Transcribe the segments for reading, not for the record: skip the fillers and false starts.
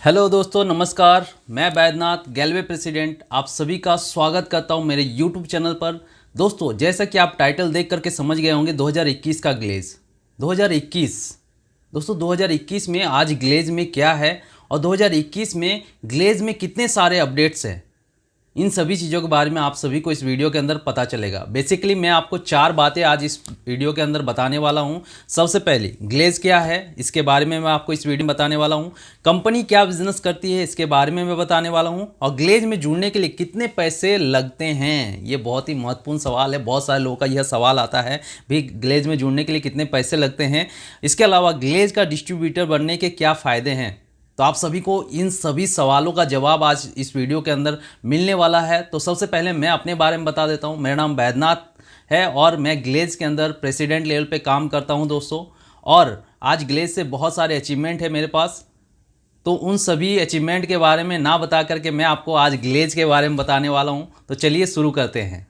Hello दोस्तों, नमस्कार। मैं बैद्यनाथ गैलवे प्रेसिडेंट आप सभी का स्वागत करता हूं मेरे यूट्यूब चैनल पर। दोस्तों, जैसा कि आप टाइटल देख करके समझ गए होंगे 2021 का ग्लेज 2021। दोस्तों 2021 में आज ग्लेज में क्या है और 2021 में ग्लेज में कितने सारे अपडेट्स हैं, इन सभी चीज़ों के बारे में आप सभी को इस वीडियो के अंदर पता चलेगा। बेसिकली मैं आपको 4 बातें आज इस वीडियो के अंदर बताने वाला हूं। सबसे पहले ग्लेज क्या है, इसके बारे में मैं आपको इस वीडियो में बताने वाला हूं। कंपनी क्या बिजनेस करती है, इसके बारे में मैं बताने वाला हूं। और ग्लेज में जुड़ने के लिए कितने पैसे लगते हैं, ये बहुत ही महत्वपूर्ण सवाल है। बहुत सारे लोगों का यह सवाल आता है भी ग्लेज में जुड़ने के लिए कितने पैसे लगते हैं। इसके अलावा ग्लेज का डिस्ट्रीब्यूटर बनने के क्या फ़ायदे हैं, तो आप सभी को इन सभी सवालों का जवाब आज इस वीडियो के अंदर मिलने वाला है। तो सबसे पहले मैं अपने बारे में बता देता हूं। मेरा नाम बैद्यनाथ है और मैं ग्लेज के अंदर प्रेसिडेंट लेवल पे काम करता हूं दोस्तों। और आज ग्लेज से बहुत सारे अचीवमेंट है मेरे पास, तो उन सभी अचीवमेंट के बारे में ना बता करके मैं आपको आज ग्लेज के बारे में बताने वाला हूं। तो चलिए शुरू करते हैं।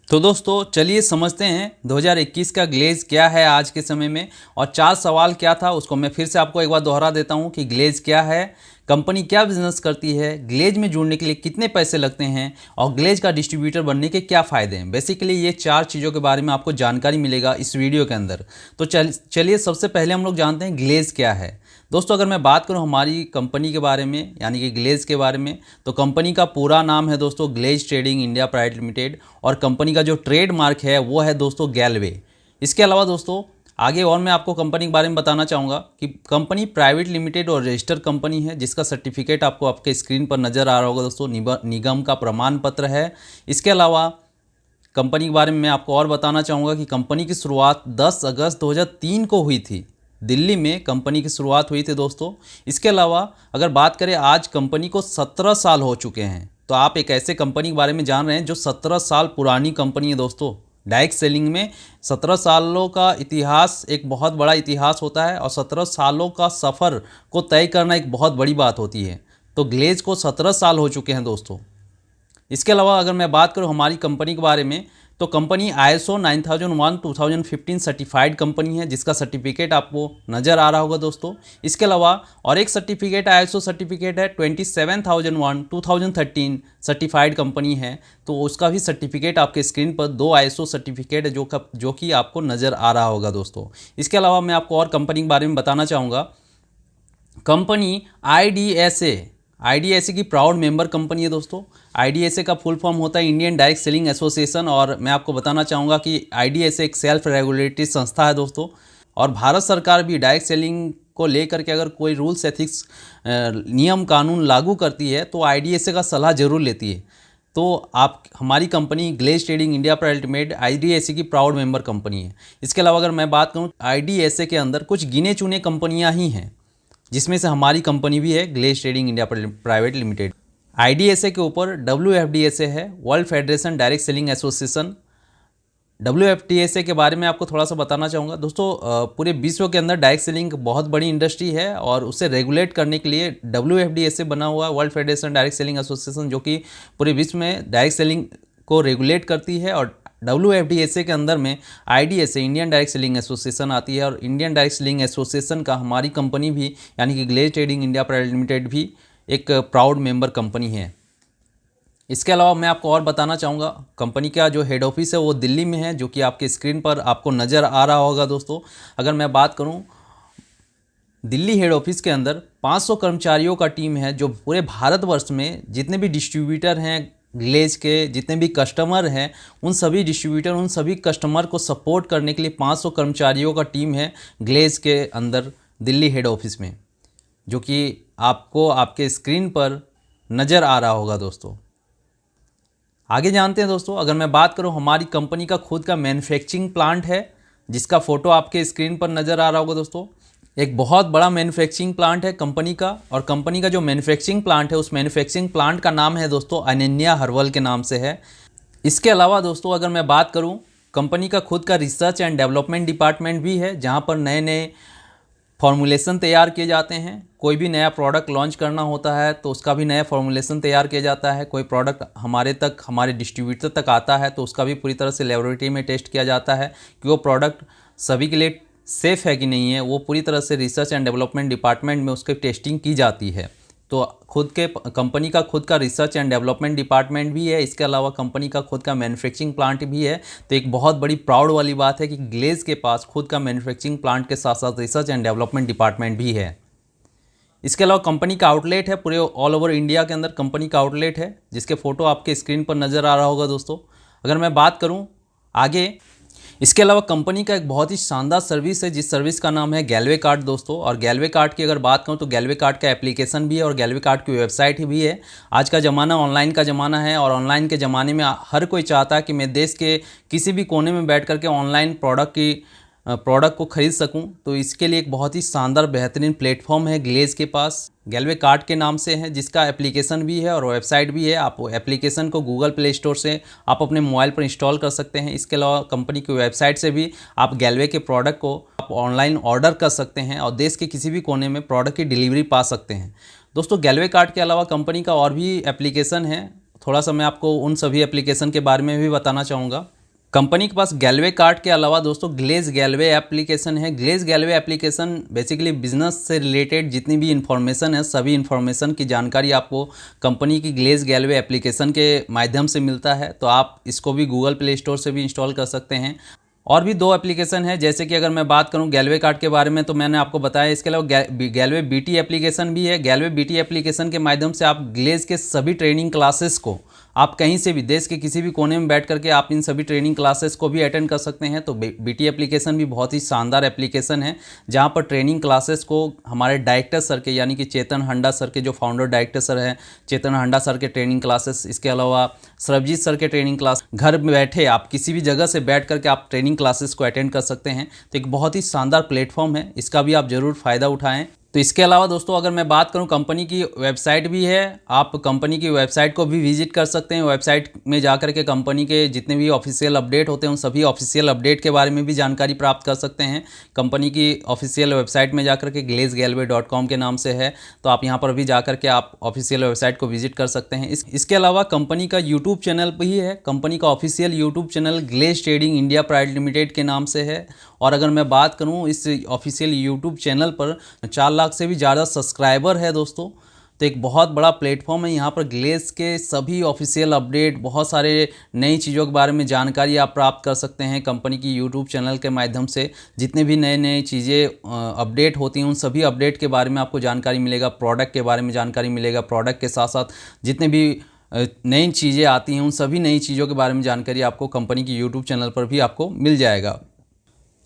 तो दोस्तों चलिए समझते हैं 2021 का ग्लेज क्या है आज के समय में, और 4 सवाल क्या था उसको मैं फिर से आपको एक बार दोहरा देता हूं कि ग्लेज क्या है, कंपनी क्या बिजनेस करती है, ग्लेज में जुड़ने के लिए कितने पैसे लगते हैं और ग्लेज का डिस्ट्रीब्यूटर बनने के क्या फ़ायदे हैं। बेसिकली ये 4 चीज़ों के बारे में आपको जानकारी मिलेगा इस वीडियो के अंदर। तो चलिए सबसे पहले हम लोग जानते हैं ग्लेज क्या है। दोस्तों अगर मैं बात करूं हमारी कंपनी के बारे में यानी कि ग्लेज के बारे में, तो कंपनी का पूरा नाम है दोस्तों Glaze trading India private limited, और कंपनी का जो ट्रेडमार्क है वो है दोस्तों गैलवे। इसके अलावा दोस्तों आगे और मैं आपको कंपनी के बारे में बताना चाहूँगा कि कंपनी प्राइवेट लिमिटेड और रजिस्टर्ड कंपनी है, जिसका सर्टिफिकेट आपको आपके स्क्रीन पर नज़र आ रहा होगा दोस्तों, निगम का प्रमाण पत्र है। इसके अलावा कंपनी के बारे में मैं आपको और बताना चाहूँगा कि कंपनी की शुरुआत 10 अगस्त 2003 को हुई थी। दिल्ली में कंपनी की शुरुआत हुई थी दोस्तों। इसके अलावा अगर बात करें आज कंपनी को 17 साल हो चुके हैं, तो आप एक ऐसे कंपनी के बारे में जान रहे हैं जो 17 साल पुरानी कंपनी है दोस्तों। डायरेक्ट सेलिंग में 17 सालों का इतिहास एक बहुत बड़ा इतिहास होता है, और 17 सालों का सफ़र को तय करना एक बहुत बड़ी बात होती है। तो ग्लेज को 17 साल हो चुके हैं दोस्तों। इसके अलावा अगर मैं बात करूं हमारी कंपनी के बारे में, तो कंपनी ISO 9001-2015 सर्टिफाइड कंपनी है, जिसका सर्टिफिकेट आपको नज़र आ रहा होगा दोस्तों। इसके अलावा और एक सर्टिफिकेट ISO सर्टिफिकेट है 27001-2013 सर्टिफाइड कंपनी है, तो उसका भी सर्टिफिकेट आपके स्क्रीन पर 2 ISO सर्टिफिकेट है जो कि आपको नज़र आ रहा होगा दोस्तों। इसके अलावा मैं आपको और कंपनी के बारे में बताना चाहूँगा। कंपनी IDSA की प्राउड मेंबर कंपनी है दोस्तों। IDSA का फुल फॉर्म होता है इंडियन डायरेक्ट सेलिंग एसोसिएशन, और मैं आपको बताना चाहूँगा कि IDSA एक सेल्फ रेगुलेटरी संस्था है दोस्तों। और भारत सरकार भी डायरेक्ट सेलिंग को लेकर के अगर कोई रूल्स एथिक्स नियम कानून लागू करती है तो IDSA का सलाह जरूर लेती है। तो आप हमारी company Glaze trading India private limited IDSA की प्राउड मेंबर कंपनी है। इसके अलावा अगर मैं बात करूँ IDSA के अंदर कुछ गिने चुने कंपनियाँ ही हैं, जिसमें से हमारी कंपनी भी है Glaze trading India private limited. IDSA के ऊपर WFDSA है, world federation direct selling association. WFDSA के बारे में आपको थोड़ा सा बताना चाहूँगा दोस्तों। पूरे विश्व के अंदर डायरेक्ट सेलिंग बहुत बड़ी इंडस्ट्री है, और उसे रेगुलेट करने के लिए WFDSA बना हुआ है, world federation direct selling association, जो कि पूरे विश्व में डायरेक्ट सेलिंग को रेगुलेट करती है। और WFDSA के अंदर में IDSA Indian direct selling association आती है, और इंडियन डायरेक्ट सेलिंग एसोसिएशन का हमारी कंपनी भी यानी कि Glaze trading India private limited भी एक प्राउड मेंबर कंपनी है। इसके अलावा मैं आपको और बताना चाहूँगा कंपनी का जो हेड ऑफिस है वो दिल्ली में है, जो कि आपके स्क्रीन पर आपको नज़र आ रहा होगा दोस्तों। अगर मैं बात करूँ दिल्ली हेड ऑफिस के अंदर 500 कर्मचारियों का टीम है, जो पूरे भारतवर्ष में जितने भी डिस्ट्रीब्यूटर हैं ग्लेज के, जितने भी कस्टमर हैं, उन सभी डिस्ट्रीब्यूटर उन सभी कस्टमर को सपोर्ट करने के लिए 500 कर्मचारियों का टीम है ग्लेज के अंदर दिल्ली हेड ऑफिस में, जो कि आपको आपके स्क्रीन पर नज़र आ रहा होगा दोस्तों। आगे जानते हैं दोस्तों, अगर मैं बात करूं हमारी कंपनी का खुद का मैन्युफैक्चरिंग प्लांट है, जिसका फ़ोटो आपके स्क्रीन पर नज़र आ रहा होगा दोस्तों। एक बहुत बड़ा मैन्युफैक्चरिंग प्लांट है कंपनी का, और कंपनी का जो मैन्युफैक्चरिंग प्लांट है उस मैन्युफैक्चरिंग प्लांट का नाम है दोस्तों अनन्या हर्बल के नाम से है। इसके अलावा दोस्तों अगर मैं बात करूं कंपनी का खुद का रिसर्च एंड डेवलपमेंट डिपार्टमेंट भी है, जहां पर नए नए फॉर्मुलेशन तैयार किए जाते हैं। कोई भी नया प्रोडक्ट लॉन्च करना होता है तो उसका भी नया फॉर्मुलेशन तैयार किया जाता है। कोई प्रोडक्ट हमारे डिस्ट्रीब्यूटर तक आता है तो उसका भी पूरी तरह से लेबोरेटरी में टेस्ट किया जाता है कि वो प्रोडक्ट सभी के लिए सेफ़ है कि नहीं है, वो पूरी तरह से रिसर्च एंड डेवलपमेंट डिपार्टमेंट में उसकी टेस्टिंग की जाती है। तो खुद के कंपनी का खुद का रिसर्च एंड डेवलपमेंट डिपार्टमेंट भी है, इसके अलावा कंपनी का खुद का मैन्युफैक्चरिंग प्लांट भी है। तो एक बहुत बड़ी प्राउड वाली बात है कि ग्लेज़ के पास खुद का मैन्युफैक्चरिंग प्लांट के साथ साथ रिसर्च एंड डेवलपमेंट डिपार्टमेंट भी है। इसके अलावा कंपनी का आउटलेट है, पूरे ऑल ओवर इंडिया के अंदर कंपनी का आउटलेट है, जिसके फ़ोटो आपके स्क्रीन पर नज़र आ रहा होगा दोस्तों। अगर मैं बात करूं आगे, इसके अलावा कंपनी का एक बहुत ही शानदार सर्विस है, जिस सर्विस का नाम है गैलवे कार्ड दोस्तों। और गैलवे कार्ड की अगर बात करूं तो गैलवे कार्ड का एप्लीकेशन भी है और गैलवे कार्ड की वेबसाइट भी है। आज का ज़माना ऑनलाइन का ज़माना है और ऑनलाइन के ज़माने में हर कोई चाहता है कि मैं देश के किसी भी कोने में बैठ करके ऑनलाइन प्रोडक्ट को खरीद सकूं। तो इसके लिए एक बहुत ही शानदार बेहतरीन प्लेटफॉर्म है ग्लेज़ के पास, गैलवे कार्ड के नाम से है, जिसका एप्लीकेशन भी है और वेबसाइट भी है। आप एप्लीकेशन को गूगल प्ले स्टोर से आप अपने मोबाइल पर इंस्टॉल कर सकते हैं। इसके अलावा कंपनी की वेबसाइट से भी आप गैलवे के प्रोडक्ट को आप ऑनलाइन ऑर्डर कर सकते हैं और देश के किसी भी कोने में प्रोडक्ट की डिलीवरी पा सकते हैं। दोस्तों गैलवे कार्ड के अलावा कंपनी का और भी एप्लीकेशन है, थोड़ा सा मैं आपको उन सभी एप्लीकेशन के बारे में भी बताना चाहूँगा। कंपनी के पास गैलवे कार्ड के अलावा दोस्तों ग्लेज़ गैलवे एप्लीकेशन है। ग्लेज़ गैलवे एप्लीकेशन बेसिकली बिजनेस से रिलेटेड जितनी भी इन्फॉर्मेशन है, सभी इन्फॉर्मेशन की जानकारी आपको कंपनी की ग्लेज़ गैलवे एप्लीकेशन के माध्यम से मिलता है। तो आप इसको भी गूगल प्ले स्टोर से भी इंस्टॉल कर सकते हैं। और भी दो एप्लीकेशन है, जैसे कि अगर मैं बात करूं गैलवे कार्ड के बारे में तो मैंने आपको बताया। इसके अलावा गैलवे बीटी एप्लीकेशन भी है। गैलवे बीटी एप्लीकेशन के माध्यम से आप ग्लेज़ के सभी ट्रेनिंग क्लासेस को आप कहीं से भी देश के किसी भी कोने में बैठ करके आप इन सभी ट्रेनिंग क्लासेस को भी अटेंड कर सकते हैं। तो बीटी एप्लीकेशन भी बहुत ही शानदार एप्लीकेशन है, जहां पर ट्रेनिंग क्लासेस को हमारे डायरेक्टर सर के यानी कि चेतन हंडा सर के जो फाउंडर डायरेक्टर सर हैं, चेतन हंडा सर के ट्रेनिंग क्लासेस, इसके अलावा सरबजीत सर के ट्रेनिंग क्लास, घर में बैठे आप किसी भी जगह से बैठ करके आप ट्रेनिंग क्लासेस को अटेंड कर सकते हैं। तो एक बहुत ही शानदार प्लेटफॉर्म है, इसका भी आप ज़रूर फ़ायदा उठाएं। तो इसके अलावा दोस्तों अगर मैं बात करूं कंपनी की वेबसाइट भी है, आप कंपनी की वेबसाइट को भी विजिट कर सकते हैं। वेबसाइट में जाकर के कंपनी के जितने भी ऑफिशियल अपडेट होते हैं उन सभी ऑफिशियल अपडेट के बारे में भी जानकारी प्राप्त कर सकते हैं। कंपनी की ऑफिशियल वेबसाइट में जाकर के glazegallway.com के नाम से है, तो आप यहाँ पर भी जाकर के आप ऑफिशियल वेबसाइट को विजिट कर सकते हैं। इसके अलावा कंपनी का यूट्यूब चैनल भी है। कंपनी का official YouTube channel Glaze trading India private limited के नाम से है। और अगर मैं बात करूं इस ऑफिशियल यूट्यूब चैनल पर 4 लाख से भी ज़्यादा सब्सक्राइबर है दोस्तों। तो एक बहुत बड़ा प्लेटफॉर्म है, यहाँ पर ग्लेज़ के सभी ऑफिशियल अपडेट, बहुत सारे नई चीज़ों के बारे में जानकारी आप प्राप्त कर सकते हैं कंपनी की यूट्यूब चैनल के माध्यम से। जितने भी नए नए चीज़ें अपडेट होती हैं उन सभी अपडेट के बारे में आपको जानकारी मिलेगा, प्रोडक्ट के बारे में जानकारी मिलेगा, प्रोडक्ट के साथ साथ जितने भी नई चीज़ें आती हैं उन सभी नई चीज़ों के बारे में जानकारी आपको कंपनी की यूट्यूब चैनल पर भी आपको मिल जाएगा।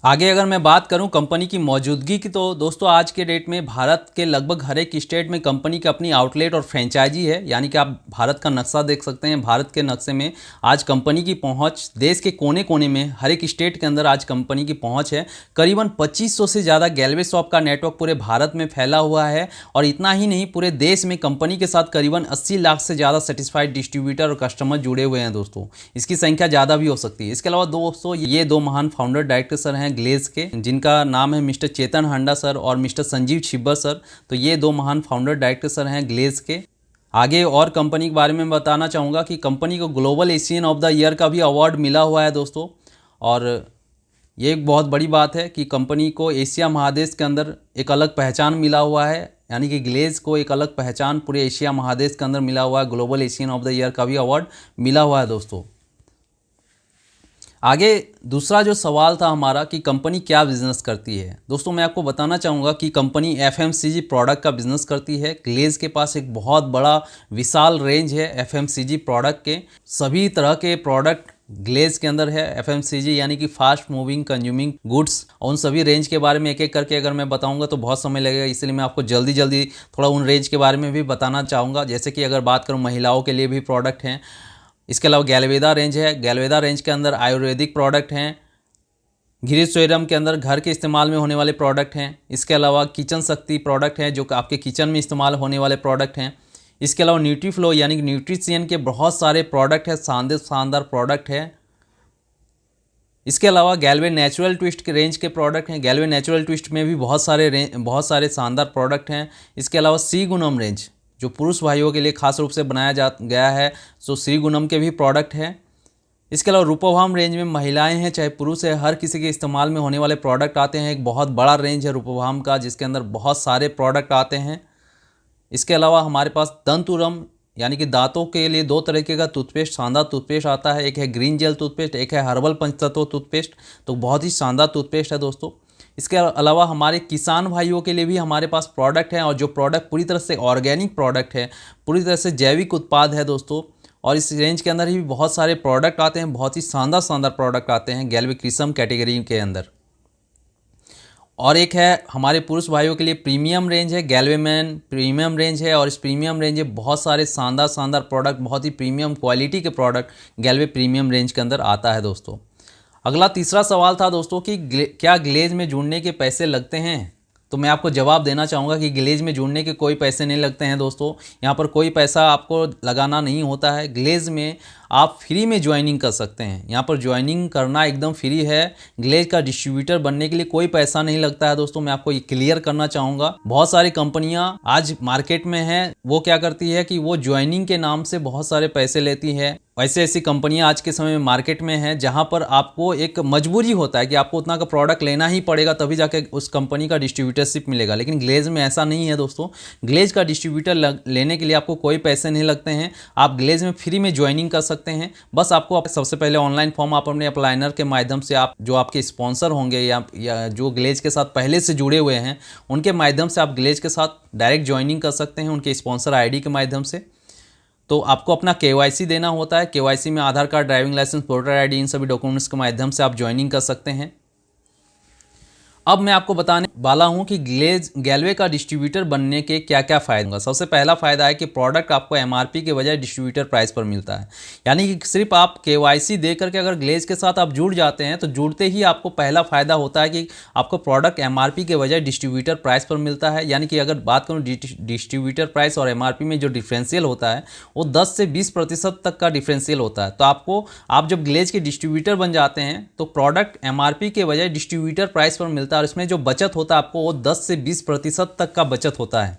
आगे अगर मैं बात करूं कंपनी की मौजूदगी की, तो दोस्तों आज के डेट में भारत के लगभग हर एक स्टेट में कंपनी की अपनी आउटलेट और फ्रेंचाइजी है। यानी कि आप भारत का नक्शा देख सकते हैं, भारत के नक्शे में आज कंपनी की पहुंच देश के कोने कोने में हर एक स्टेट के अंदर आज कंपनी की पहुंच है। करीबन 2500 से ज़्यादा गैलवे शॉप का नेटवर्क पूरे भारत में फैला हुआ है। और इतना ही नहीं, पूरे देश में कंपनी के साथ करीबन 80 लाख से ज़्यादा सेटिस्फाइड डिस्ट्रीब्यूटर और कस्टमर जुड़े हुए हैं दोस्तों। इसकी संख्या ज़्यादा भी हो सकती है। इसके अलावा दोस्तों ये दो महान फाउंडर डायरेक्टर सर हैं ग्लेज़ के, जिनका नाम है मिस्टर चेतन हंडा सर और मिस्टर संजीव छिब्बर सर। तो ये दो महान फाउंडर डायरेक्टर सर हैं ग्लेज़ के। आगे और कंपनी के बारे में बताना चाहूँगा कि कंपनी को global Asian of the year का भी अवार्ड मिला हुआ है दोस्तों। और ये एक बहुत बड़ी बात है कि कंपनी को एशिया महादेश के अंदर एक अलग पहचान मिला हुआ है, यानी कि ग्लेज़ को एक अलग पहचान पूरे एशिया महादेश के अंदर मिला हुआ है। Global Asian of the year का भी अवार्ड मिला हुआ है दोस्तों। आगे दूसरा जो सवाल था हमारा कि कंपनी क्या बिजनेस करती है, दोस्तों मैं आपको बताना चाहूँगा कि कंपनी FMCG प्रोडक्ट का बिजनेस करती है। ग्लेज़ के पास एक बहुत बड़ा विशाल रेंज है FMCG प्रोडक्ट के। सभी तरह के प्रोडक्ट ग्लेज़ के अंदर है। FMCG यानी कि फास्ट मूविंग कंज्यूमिंग गुड्स। उन सभी रेंज के बारे में एक एक करके अगर मैं बताऊंगा तो बहुत समय लगेगा, इसलिए मैं आपको जल्दी जल्दी थोड़ा उन रेंज के बारे में भी बताना चाहूँगा। जैसे कि अगर बात करूँ महिलाओं के लिए भी प्रोडक्ट हैं। इसके अलावा गैलवेदा रेंज है। गैलवेदा रेंज के अंदर आयुर्वेदिक प्रोडक्ट हैं। गिरीश्वरम के अंदर घर के इस्तेमाल में होने वाले प्रोडक्ट हैं। इसके अलावा किचन शक्ति प्रोडक्ट हैं जो आपके किचन में इस्तेमाल होने वाले प्रोडक्ट हैं। इसके अलावा न्यूट्रीफ्लो यानी कि न्यूट्रिशियन के बहुत सारे प्रोडक्ट हैं, शानदार प्रोडक्ट है। इसके अलावा गैलवे नेचुरल ट्विस्ट के रेंज के प्रोडक्ट हैं। गैलवे नेचुरल ट्विस्ट में भी बहुत सारे शानदार प्रोडक्ट हैं। इसके अलावा सी गुणम रेंज जो पुरुष भाइयों के लिए खास रूप से बनाया गया है, सो श्री गुणम के भी प्रोडक्ट हैं। इसके अलावा रूपवाम रेंज में महिलाएं हैं चाहे पुरुष है, हर किसी के इस्तेमाल में होने वाले प्रोडक्ट आते हैं। एक बहुत बड़ा रेंज है रूपवाम का, जिसके अंदर बहुत सारे प्रोडक्ट आते हैं। इसके अलावा हमारे पास दंतुरम यानी कि दांतों के लिए 2 तरीके का टूथपेस्ट, शानदार टूथपेस्ट आता है। एक है ग्रीन जेल टूथपेस्ट, एक है हर्बल पंचतत्व टूथपेस्ट। तो बहुत ही शानदार टूथपेस्ट है दोस्तों। इसके अलावा हमारे किसान भाइयों के लिए भी हमारे पास प्रोडक्ट हैं, और जो प्रोडक्ट पूरी तरह से ऑर्गेनिक प्रोडक्ट है, पूरी तरह से जैविक उत्पाद है दोस्तों। और इस रेंज के अंदर ही बहुत सारे प्रोडक्ट आते हैं, बहुत ही शानदार शानदार प्रोडक्ट आते हैं गैल्वे क्रिसम कैटेगरी के अंदर। और एक है हमारे पुरुष भाइयों के लिए प्रीमियम रेंज है, गैल्वे मैन प्रीमियम रेंज है। और इस प्रीमियम रेंज में बहुत सारे शानदार शानदार प्रोडक्ट, बहुत ही प्रीमियम क्वालिटी के प्रोडक्ट गैल्वे प्रीमियम रेंज के अंदर आता है दोस्तों। अगला तीसरा सवाल था दोस्तों कि क्या ग्लेज में जुड़ने के पैसे लगते हैं। तो मैं आपको जवाब देना चाहूँगा कि ग्लेज में जुड़ने के कोई पैसे नहीं लगते हैं दोस्तों। यहाँ पर कोई पैसा आपको लगाना नहीं होता है। ग्लेज में आप फ्री में ज्वाइनिंग कर सकते हैं। यहाँ पर ज्वाइनिंग करना एकदम फ्री है। ग्लेज का डिस्ट्रीब्यूटर बनने के लिए कोई पैसा नहीं लगता है दोस्तों। मैं आपको ये क्लियर करना चाहूँगा। बहुत सारी कंपनियाँ आज मार्केट में हैं, वो क्या करती है कि वो ज्वाइनिंग के नाम से बहुत सारे पैसे लेती है। वैसे ऐसी कंपनियां आज के समय में मार्केट में हैं, जहां पर आपको एक मजबूरी होता है कि आपको उतना का प्रोडक्ट लेना ही पड़ेगा, तभी जाके उस कंपनी का डिस्ट्रीब्यूटरशिप मिलेगा। लेकिन ग्लेज में ऐसा नहीं है दोस्तों। ग्लेज का डिस्ट्रीब्यूटर लेने के लिए आपको कोई पैसे नहीं लगते हैं। आप ग्लेज में फ्री में ज्वाइनिंग कर सकते हैं। बस आपको सबसे पहले ऑनलाइन फॉर्म आप अपने अप्लाइनर के माध्यम से, आप जो आपके स्पॉन्सर होंगे या जो ग्लेज के साथ पहले से जुड़े हुए हैं, उनके माध्यम से आप ग्लेज के साथ डायरेक्ट ज्वाइनिंग कर सकते हैं, उनके स्पॉन्सर ID के माध्यम से। तो आपको अपना KYC देना होता है। KYC में Aadhaar card, driving licence, voter ID, इन सभी डॉक्यूमेंट्स के माध्यम से आप ज्वाइनिंग कर सकते हैं। अब मैं आपको बताने वाला हूं कि गैल्वे का डिस्ट्रीब्यूटर बनने के क्या क्या फ़ायदे होंगे। सबसे पहला फ़ायदा है कि प्रोडक्ट आपको MRP के बजाय डिस्ट्रीब्यूटर प्राइस पर मिलता है। यानी कि सिर्फ आप KYC दे करके अगर ग्लेज के साथ आप जुड़ जाते हैं, तो जुड़ते ही आपको पहला फ़ायदा होता है कि आपको प्रोडक्ट MRP के बजाय डिस्ट्रीब्यूटर प्राइस पर मिलता है। यानी कि अगर बात करूँ डिस्ट्रीब्यूटर प्राइस और MRP में जो डिफरेंशियल होता है, वो 10 से 20% तक का डिफरेंशियल होता है। तो आप जब ग्लेज के डिस्ट्रीब्यूटर बन जाते हैं, तो प्रोडक्ट MRP के बजाय डिस्ट्रीब्यूटर प्राइस पर मिलता है, और इसमें जो बचत होता है आपको, वो 10 से 20% तक का बचत होता है।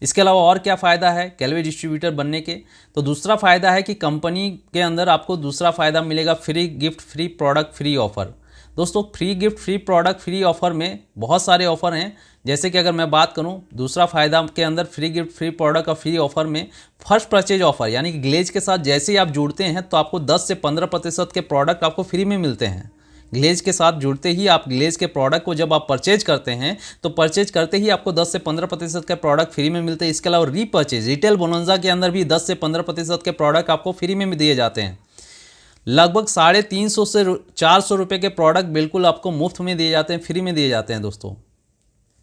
इसके अलावा और क्या फ़ायदा है गैल्वे डिस्ट्रीब्यूटर बनने के। तो दूसरा फ़ायदा है कि कंपनी के अंदर आपको दूसरा फ़ायदा मिलेगा, free gift, free product, free offer. दोस्तों free gift, free product, free offer में बहुत सारे ऑफ़र हैं। जैसे कि अगर मैं बात करूं दूसरा फ़ायदा के अंदर, फ्री गिफ्ट, फ्री प्रोडक्ट और फ्री ऑफ़र में फर्स्ट परचेज ऑफ़र, यानी कि ग्लेज के साथ जैसे ही आप जुड़ते हैं, तो आपको 10 से 15% के प्रोडक्ट आपको फ्री में मिलते हैं। ग्लेज के साथ जुड़ते ही आप ग्लेज के प्रोडक्ट को जब आप परचेज करते हैं, तो परचेज करते ही आपको 10 से 15% के प्रोडक्ट फ्री में मिलते हैं। इसके अलावा रीपर्चेज, रिटेल बोनंजा के अंदर भी 10 से 15% के प्रोडक्ट आपको फ्री में दिए जाते हैं। लगभग 350 से 400 रुपये के प्रोडक्ट बिल्कुल आपको मुफ्त में दिए जाते हैं, फ्री में दिए जाते हैं दोस्तों।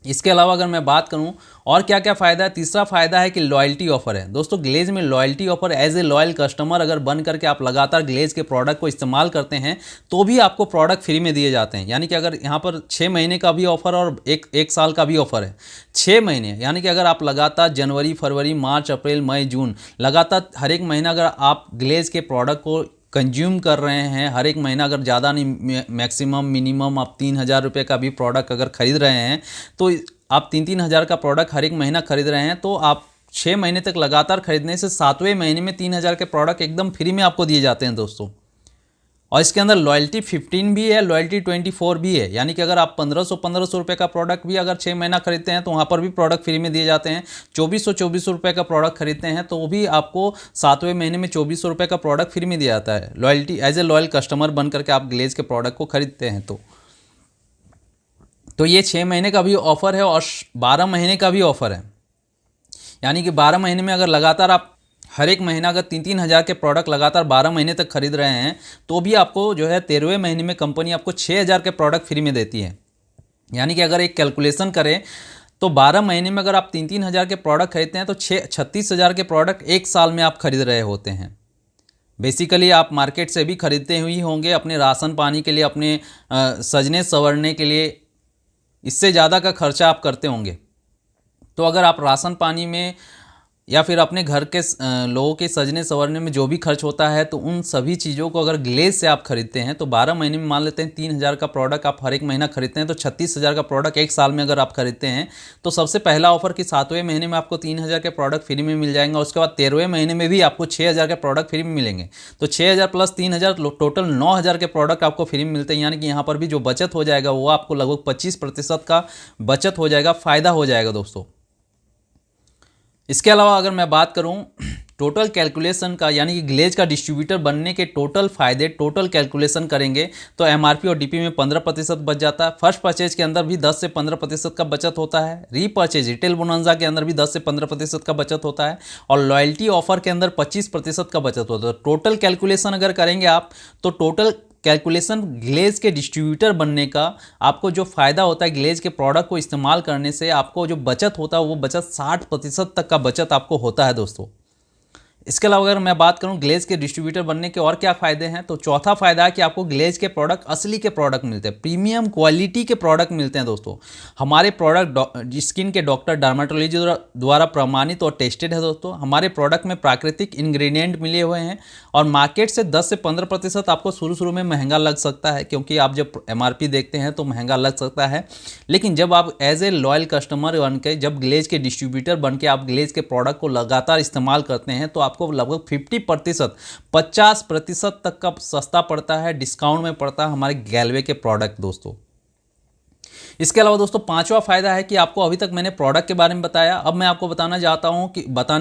इसके अलावा अगर मैं बात करूं और क्या क्या फ़ायदा है, तीसरा फ़ायदा है कि लॉयल्टी ऑफ़र है। दोस्तों ग्लेज में loyalty offer, as a loyal customer अगर बन करके आप लगातार ग्लेज के प्रोडक्ट को इस्तेमाल करते हैं, तो भी आपको प्रोडक्ट फ्री में दिए जाते हैं। यानी कि अगर यहाँ पर 6 महीने का भी ऑफ़र और एक साल का भी ऑफ़र है। 6 महीने यानी कि अगर आप लगातार जनवरी, फरवरी, मार्च, अप्रैल, मई, जून लगातार हर एक महीना अगर आप ग्लेज के प्रोडक्ट को कंज्यूम कर रहे हैं, हर एक महीना अगर ज़्यादा नहीं, मैक्सिमम मिनिमम आप 3,000 रुपये का भी प्रोडक्ट अगर ख़रीद रहे हैं, तो आप 3-3 हज़ार का प्रोडक्ट हर एक महीना खरीद रहे हैं, तो आप 6 महीने तक लगातार खरीदने से 7वें महीने में 3,000 के प्रोडक्ट एकदम फ्री में आपको दिए जाते हैं दोस्तों। और इसके अंदर लॉयल्टी 15 भी है, लॉयल्टी 24 भी है। यानी कि अगर आप 1500 रुपये का प्रोडक्ट भी अगर 6 महीना खरीदते हैं, तो वहाँ पर भी प्रोडक्ट फ्री में दिए जाते हैं। 2400 रुपये का प्रोडक्ट खरीदते हैं, तो वो भी आपको 7वें महीने में 2400 रुपये का प्रोडक्ट फ्री में दिया जाता है। Loyalty as a loyal customer बन करके आप ग्लेज के प्रोडक्ट को खरीदते हैं तो ये 6 महीने का भी ऑफ़र है और 12 महीने का भी ऑफ़र है। यानी कि 12 महीने में अगर लगातार आप हर एक महीना अगर 3-3 हज़ार के प्रोडक्ट लगातार 12 महीने तक खरीद रहे हैं, तो भी आपको जो है 13वें महीने में कंपनी आपको 6,000 के प्रोडक्ट फ्री में देती है। यानी कि अगर एक कैलकुलेशन करें, तो 12 महीने में अगर आप 3-3 हज़ार के प्रोडक्ट खरीदते हैं, तो 36,000 के प्रोडक्ट एक साल में आप खरीद रहे होते हैं। बेसिकली आप मार्केट से भी खरीदते हुए होंगे अपने राशन पानी के लिए, अपने सजने संवरने के लिए, इससे ज़्यादा का खर्चा आप करते होंगे। तो अगर आप राशन पानी में या फिर अपने घर के लोगों के सजने संवरने में जो भी खर्च होता है, तो उन सभी चीज़ों को अगर ग्लेज से आप खरीदते हैं तो 12 महीने में मान लेते हैं 3,000 का प्रोडक्ट आप हर एक महीना खरीदते हैं, तो 36,000 का प्रोडक्ट एक साल में अगर आप खरीदते हैं तो सबसे पहला ऑफर कि 7वें महीने में आपको 3,000 के प्रोडक्ट फ्री में मिल जाएंगे। उसके बाद 13वें महीने में भी आपको 6,000 के प्रोडक्ट फ्री में मिलेंगे। तो 6,000 प्लस 3,000 टोटल 9,000 के प्रोडक्ट आपको फ्री में मिलते हैं। यानी कि यहाँ पर भी जो बचत हो जाएगा वो आपको लगभग 25% का बचत हो जाएगा, फ़ायदा हो जाएगा दोस्तों। इसके अलावा अगर मैं बात करूं टोटल कैलकुलेशन का, यानी कि ग्लेज का डिस्ट्रीब्यूटर बनने के टोटल फायदे, टोटल कैलकुलेशन करेंगे तो एमआरपी और डीपी में 15% बच जाता है। फर्स्ट परचेज के अंदर भी 10 से 15% का बचत होता है। रीपर्चेज रिटेल बोनंजा के अंदर भी 10 से 15% का बचत होता है। और लॉयल्टी ऑफर के अंदर 25% का बचत होता है। टोटल कैलकुलेशन अगर करेंगे आप तो टोटल कैलकुलेशन ग्लेज के डिस्ट्रीब्यूटर बनने का आपको जो फ़ायदा होता है, ग्लेज के प्रोडक्ट को इस्तेमाल करने से आपको जो बचत होता है वो बचत 60% तक का बचत आपको होता है दोस्तों। इसके अलावा अगर मैं बात करूं ग्लेज के डिस्ट्रीब्यूटर बनने के और क्या फ़ायदे हैं, तो चौथा फ़ायदा है कि आपको ग्लेज के प्रोडक्ट असली के प्रोडक्ट मिलते हैं, प्रीमियम क्वालिटी के प्रोडक्ट मिलते हैं दोस्तों। हमारे प्रोडक्ट स्किन के डॉक्टर डर्माटोलॉजी द्वारा प्रमाणित और टेस्टेड है दोस्तों। हमारे प्रोडक्ट में प्राकृतिक इंग्रेडिएंट मिले हुए हैं और मार्केट से 10 से 15% आपको शुरू में महंगा लग सकता है, क्योंकि आप जब एमआरपी देखते हैं तो महंगा लग सकता है। लेकिन जब आप एज ए लॉयल कस्टमर बन के, जब ग्लेज के डिस्ट्रीब्यूटर बन के आप ग्लेज के प्रोडक्ट को लगातार इस्तेमाल करते हैं तो आपको लगभग 50% 50% तक का सस्ता पड़ता है, डिस्काउंट में पड़ता है हमारे गैलवे के प्रोडक्ट दोस्तों। इसके अलावा दोस्तों पांचवा फायदा है कि आपको अभी तक मैंने प्रोडक्ट के बारे में बताया, अब मैं आपको बताने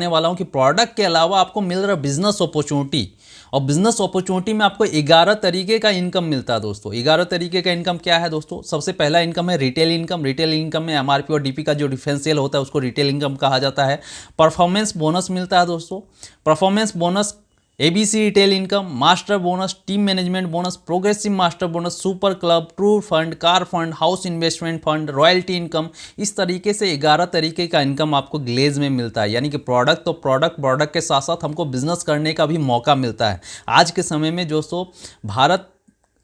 वाला हूं कि प्रोडक्ट के अलावा आपको मिल रहा बिजनेस अपॉर्चुनिटी। और बिजनेस अपॉर्चुनिटी में आपको 11 तरीके का इनकम मिलता है दोस्तों। 11 तरीके का इनकम क्या है दोस्तों? सबसे पहला इनकम है रिटेल इनकम। रिटेल इनकम में एमआरपी और डीपी का जो डिफरेंशियल होता है उसको रिटेल इनकम कहा जाता है। परफॉर्मेंस बोनस मिलता है दोस्तों। Performance bonus ABC retail income, master bonus, team management bonus, progressive master bonus, super club, true fund, car fund, house investment fund, royalty income, इस तरीके से 11 तरीके का इनकम आपको ग्लेज में मिलता है। यानी कि प्रोडक्ट के साथ साथ हमको बिजनेस करने का भी मौका मिलता है। आज के समय में दोस्तों भारत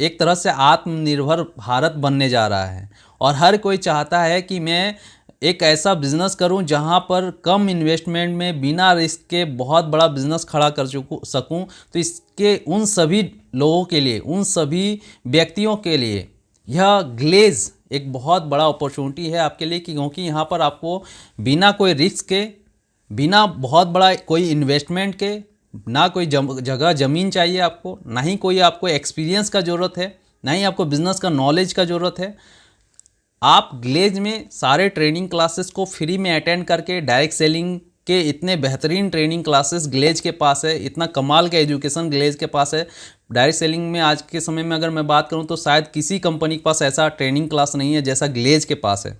एक तरह से आत्मनिर्भर भारत बनने जा रहा है और हर कोई चाहता है कि मैं एक ऐसा बिजनेस करूं जहां पर कम इन्वेस्टमेंट में बिना रिस्क के बहुत बड़ा बिजनेस खड़ा कर सकूं। तो इसके उन सभी लोगों के लिए, उन सभी व्यक्तियों के लिए यह ग्लेज एक बहुत बड़ा अपॉर्चुनिटी है आपके लिए, क्योंकि यहाँ पर आपको बिना कोई रिस्क के, बिना बहुत बड़ा कोई इन्वेस्टमेंट के, ना कोई जगह ज़मीन चाहिए आपको, ना ही कोई आपको एक्सपीरियंस का ज़रूरत है, ना ही आपको बिजनेस का नॉलेज का ज़रूरत है। आप ग्लेज में सारे ट्रेनिंग क्लासेस को फ्री में अटेंड करके, डायरेक्ट सेलिंग के इतने बेहतरीन ट्रेनिंग क्लासेस ग्लेज के पास है, इतना कमाल का एजुकेशन ग्लेज के पास है। डायरेक्ट सेलिंग में आज के समय में अगर मैं बात करूं तो शायद किसी कंपनी के पास ऐसा ट्रेनिंग क्लास नहीं है जैसा ग्लेज के पास है।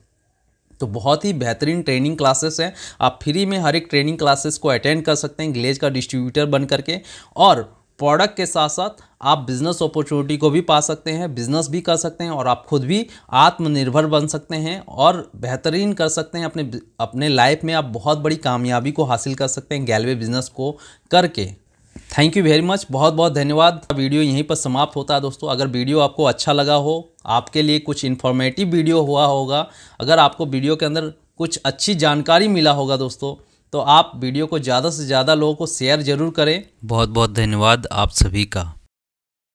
तो बहुत ही बेहतरीन ट्रेनिंग क्लासेस हैं। आप फ्री में हर एक ट्रेनिंग क्लासेस को अटेंड कर सकते हैं ग्लेज का डिस्ट्रीब्यूटर बन करके, और प्रोडक्ट के साथ साथ आप बिजनेस अपॉर्चुनिटी को भी पा सकते हैं, बिजनेस भी कर सकते हैं और आप खुद भी आत्मनिर्भर बन सकते हैं और बेहतरीन कर सकते हैं। अपने लाइफ में आप बहुत बड़ी कामयाबी को हासिल कर सकते हैं गैलवे बिजनेस को करके। थैंक यू वेरी मच, बहुत बहुत धन्यवाद। वीडियो यहीं पर समाप्त होता है दोस्तों। अगर वीडियो आपको अच्छा लगा हो, आपके लिए कुछ इन्फॉर्मेटिव वीडियो हुआ होगा, अगर आपको वीडियो के अंदर कुछ अच्छी जानकारी मिला होगा दोस्तों, तो आप वीडियो को ज़्यादा से ज़्यादा लोगों को शेयर ज़रूर करें। बहुत बहुत धन्यवाद आप सभी का।